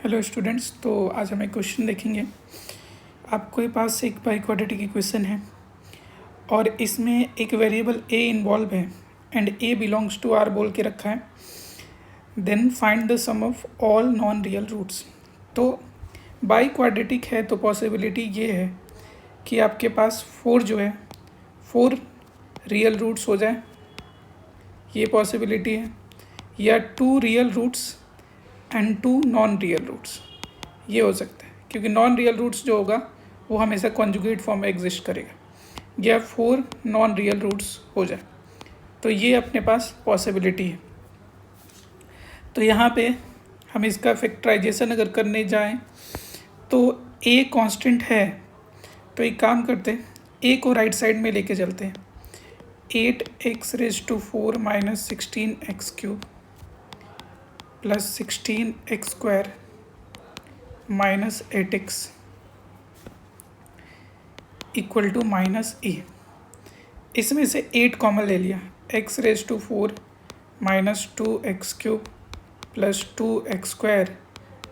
Hello students, तो आज हम एक क्वेश्चन देखेंगे। आपके पास एक बाई क्वाड्रेटिक इक्वेशन है और इसमें एक वेरिएबल ए इन्वॉल्व है and a belongs to R बोल के रखा है। Then find the sum of all non real roots. तो बाई क्वाड्रेटिक है तो पॉसिबिलिटी ये है कि आपके पास 4 जो है 4 रियल रूट्स हो जाए, ये पॉसिबिलिटी है, या 2 real roots and 2 non real roots, ये हो सकता है। क्योंकि नॉन रियल रूट्स जो होगा वो हमेशा कॉन्जुगेट फॉर्म में एग्जिस्ट करेगा, या 4 नॉन रियल रूट्स हो जाए, तो ये अपने पास पॉसिबिलिटी है। तो यहाँ पे हम इसका फैक्टराइजेशन अगर करने जाएं तो ए कांस्टेंट है, तो एक काम करते हैं, ए को राइट साइड में लेके चलते हैं। 8x⁴ minus 16x³ plus 16x² minus 8x equal to minus a. इसमें से 8 कॉमन ले लिया, x⁴ minus 2x³ plus 2x²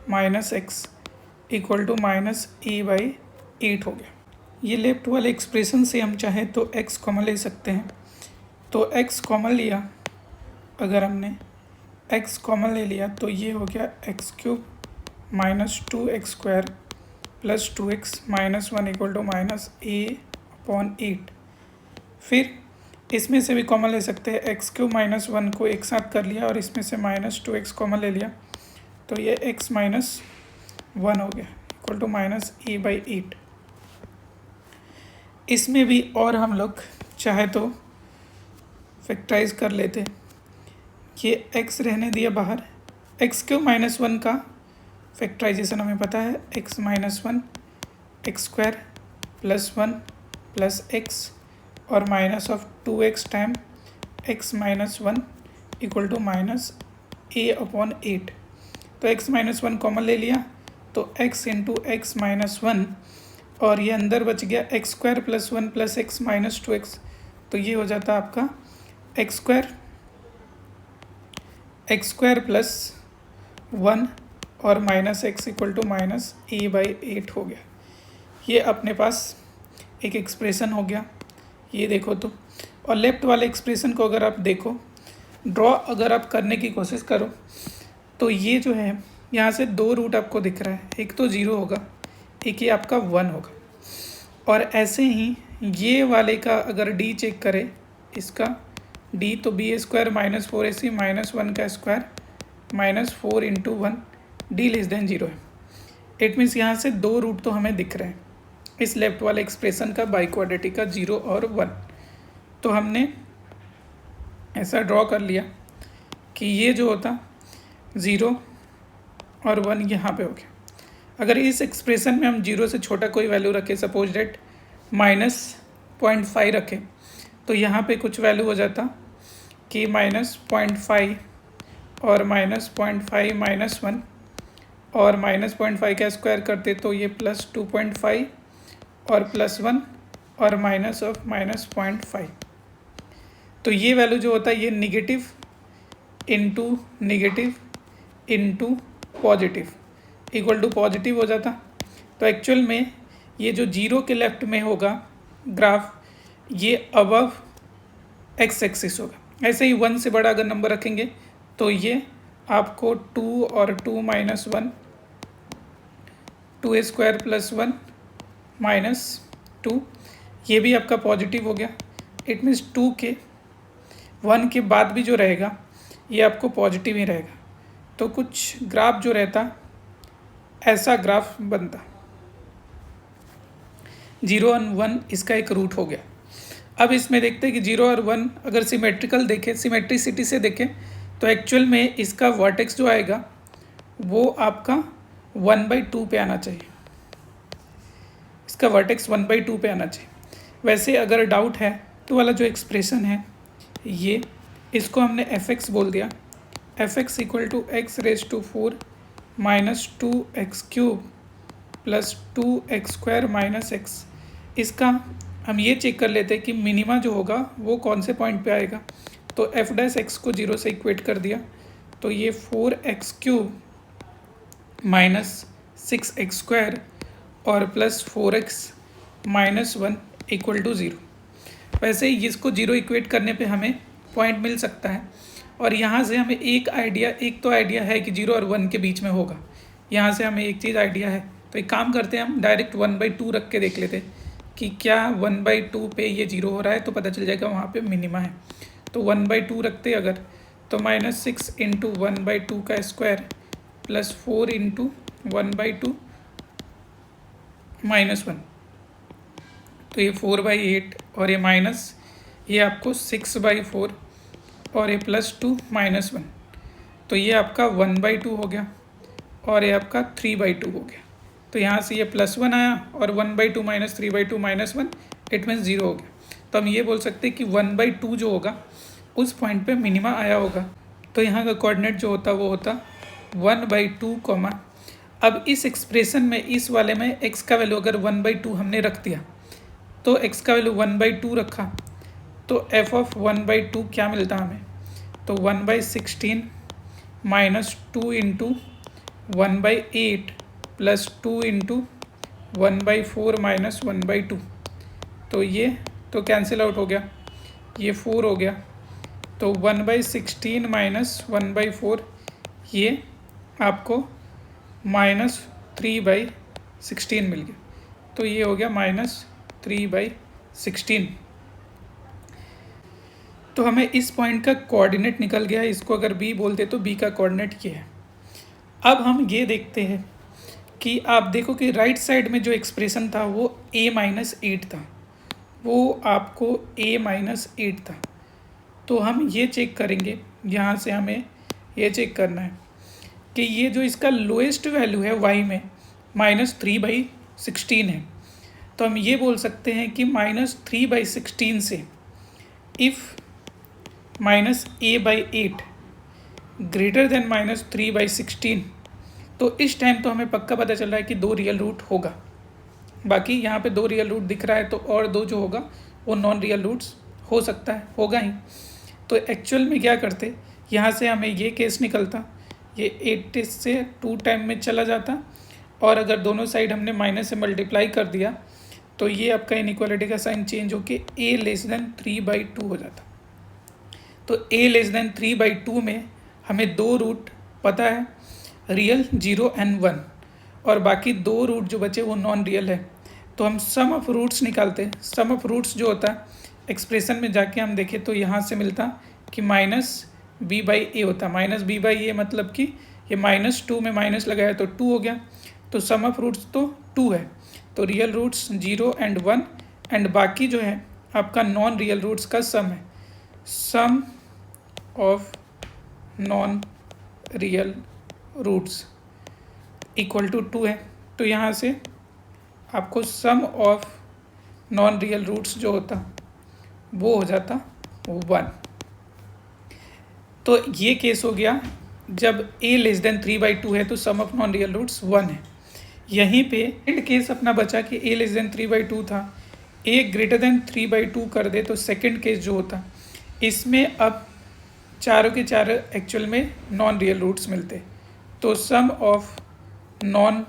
minus x equal to minus a/8 हो गया। ये लेफ्ट वाले एक्सप्रेशन से हम चाहें तो x कॉमन ले सकते हैं। तो x कॉमन लिया, अगर हमने x कॉमन ले लिया तो ये हो गया x³ minus 2x² plus 2x minus 1 equal to minus a/8। फिर इसमें से भी कॉमन ले सकते हैं, x³ माइनस 1 को एक साथ कर लिया और इसमें से माइनस 2x कॉमन ले लिया, तो ये x माइनस 1 हो गया इक्वल टू माइनस a/8। इसमें भी और हम लोग चाहे तो फैक्टराइज कर लेते, ये x रहने दिया बाहर। x³ माइनस 1 का फैक्टराइजेशन हमें पता है, x minus 1 x² plus 1 plus x और minus of 2x time x minus 1 equal to minus a/8। तो x माइनस 1 कॉमन ले लिया तो x इंटू x माइनस 1, और ये अंदर बच गया x² plus 1 plus x minus 2x, तो ये हो जाता आपका x² प्लस 1 और minus x equal to minus a/8 हो गया। ये अपने पास एक एक्सप्रेशन हो गया, ये देखो तो। और लेफ्ट वाले एक्सप्रेशन को अगर आप देखो, ड्रॉ अगर आप करने की कोशिश करो तो ये जो है यहाँ से 2 रूट आपको दिख रहा है, एक तो 0 होगा, एक ये आपका 1 होगा। और ऐसे ही ये वाले का अगर d चेक करें, इसका d तो b² माइनस 4ac माइनस 1 का square minus 4 into 1, d less than 0 है। इट मीन्स यहाँ से 2 रूट तो हमें दिख रहे हैं इस लेफ्ट वाले एक्सप्रेशन का, बाई क्वाड्रेटिक का, 0 और 1। तो हमने ऐसा ड्रॉ कर लिया कि ये जो होता 0 और 1 यहाँ पे हो गया। अगर इस एक्सप्रेशन में हम 0 से छोटा कोई वैल्यू रखें, सपोज डेट माइनस 0.5 रखें, तो यहाँ पे कुछ वैल्यू हो जाता कि माइनस 0.5 और माइनस 0.5 माइनस 1 और माइनस 0.5 का स्क्वायर करते तो ये प्लस 2.5 और प्लस 1 और माइनस ऑफ माइनस 0.5। तो ये वैल्यू जो होता है ये negative into positive equal to positive हो जाता। तो एक्चुअल में ये जो 0 के लेफ्ट में होगा ग्राफ, ये अबव एक्स एक्सिस होगा। ऐसे ही 1 से बड़ा अगर नंबर रखेंगे तो ये आपको 2 और 2 माइनस 1, 2² प्लस 1 माइनस 2, ये भी आपका पॉजिटिव हो गया। इट मीन्स 2 के 1 के बाद भी जो रहेगा ये आपको पॉजिटिव ही रहेगा। तो कुछ ग्राफ जो रहता ऐसा ग्राफ बनता। 0 और 1 इसका एक रूट हो गया। अब इसमें देखते हैं कि 0 और 1 अगर सिमेट्रिकल देखें, सिमेट्रिसिटी से देखें, तो एक्चुअल में इसका वर्टेक्स जो आएगा वो आपका 1/2 पे आना चाहिए, इसका वर्टेक्स 1/2 पे आना चाहिए। वैसे अगर डाउट है तो वाला जो एक्सप्रेशन है ये, इसको हमने fx बोल दिया, fx equal to x⁴ minus 2x³ plus 2x² minus x। इसका हम ये चेक कर लेते हैं कि मिनिमा जो होगा वो कौन से पॉइंट पे आएगा। तो f' x को 0 से इक्वेट कर दिया, तो ये 4x³ माइनस 6x² और plus 4x minus 1 equal to 0। वैसे ही इसको 0 इक्वेट करने पे हमें पॉइंट मिल सकता है, और यहाँ से हमें एक तो आइडिया है कि 0 और 1 के बीच में होगा। यहाँ से हमें एक चीज़ आइडिया है, तो एक काम करते हैं, हम डायरेक्ट 1/2 रख के देख लेते हैं कि क्या 1/2 पे ये 0 हो रहा है, तो पता चल जाएगा वहाँ पे मिनिमा है। तो 1/2 रखते अगर, तो -6 इंटू 1/2 का स्क्वायर प्लस 4 इंटू 1/2 -1, तो ये 4/8 और ये माइनस, ये आपको 6/4 और ये +2 -1, तो ये आपका 1/2 हो गया और ये आपका 3/2 हो गया। तो यहाँ से ये +1 आया और 1/2 - 3/2 -1, इट मीन्स 0 हो गया। तो हम ये बोल सकते हैं कि 1/2 जो होगा उस पॉइंट पे मिनिमा आया होगा। तो यहाँ का कोऑर्डिनेट जो होता वो होता 1/2, अब इस एक्सप्रेशन में, इस वाले में x का वैल्यू अगर 1/2 हमने रख दिया, तो x का वैल्यू 1/2 रखा, तो f ऑफ 1/2 क्या मिलता हमें, तो 1/16 -2 इंटू 1/8 प्लस 2 इंटू 1/4 - 1/2, तो ये तो कैंसिल आउट हो गया, ये 4 हो गया, तो 1/16 - 1/4 ये आपको -3/16 मिल गया, तो ये हो गया -3/16। तो हमें इस पॉइंट का कोऑर्डिनेट निकल गया, इसको अगर b बोलते तो b का कोऑर्डिनेट ये है। अब हम ये देखते हैं कि आप देखो कि राइट साइड में जो एक्सप्रेशन था वो a-8 था, वो आपको a-8 था। तो हम ये चेक करेंगे, यहाँ से हमें ये चेक करना है कि ये जो इसका लोएस्ट वैल्यू है y में -3/16 है। तो हम ये बोल सकते हैं कि -3/16 से इफ़ -a/8 ग्रेटर देन -3/16, तो इस टाइम तो हमें पक्का पता चल रहा है कि 2 रियल रूट होगा। बाकी यहाँ पे 2 रियल रूट दिख रहा है, तो और 2 जो होगा वो नॉन रियल रूट्स हो सकता है, होगा ही। तो एक्चुअल में क्या करते, यहाँ से हमें ये केस निकलता, ये 8 से 2 टाइम में चला जाता, और अगर दोनों साइड हमने माइनस से मल्टीप्लाई कर दिया, तो ये आपका इनइक्वालिटी का साइन चेंज होकर a<3/2 हो जाता। तो a<3/2 में हमें 2 रूट पता है, रियल 0 और 1, और बाकी 2 रूट जो बचे वो नॉन रियल है। तो हम सम ऑफ रूट्स निकालते हैं। सम ऑफ रूट्स जो होता है, एक्सप्रेशन में जाके हम देखें तो यहाँ से मिलता कि -b/a होता। -b/a मतलब कि ये -2 में माइनस लगाया तो 2 हो गया। तो सम ऑफ रूट्स तो 2 है, तो रियल रूट्स 0 और 1, एंड बाकी जो है आपका नॉन रियल रूट्स का सम है। Sum of non real roots equal to 2 है। तो यहाँ से आपको sum of non real roots जो होता वो हो जाता 1। तो ये केस हो गया जब a<3/2 है तो सम ऑफ नॉन रियल रूट्स 1 है। यहीं पे एंड केस अपना बचा कि a 3/2 था, a 3/2 कर दे तो सेकंड केस जो होता, इसमें अब चारों के चारों एक्चुअल में नॉन रियल रूट्स मिलते, तो सम ऑफ नॉन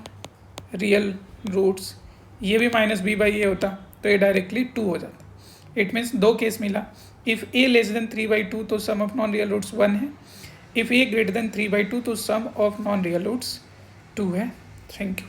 रियल रूट्स ये भी -b/a होता, तो ये डायरेक्टली 2 हो जाता। इट मीन्स 2 केस मिला। इफ़ a<3/2 तो सम ऑफ नॉन रियल रूट्स 1 है, इफ़ a greater than 3/2 तो सम ऑफ नॉन रियल रूट्स 2 है। Thank you.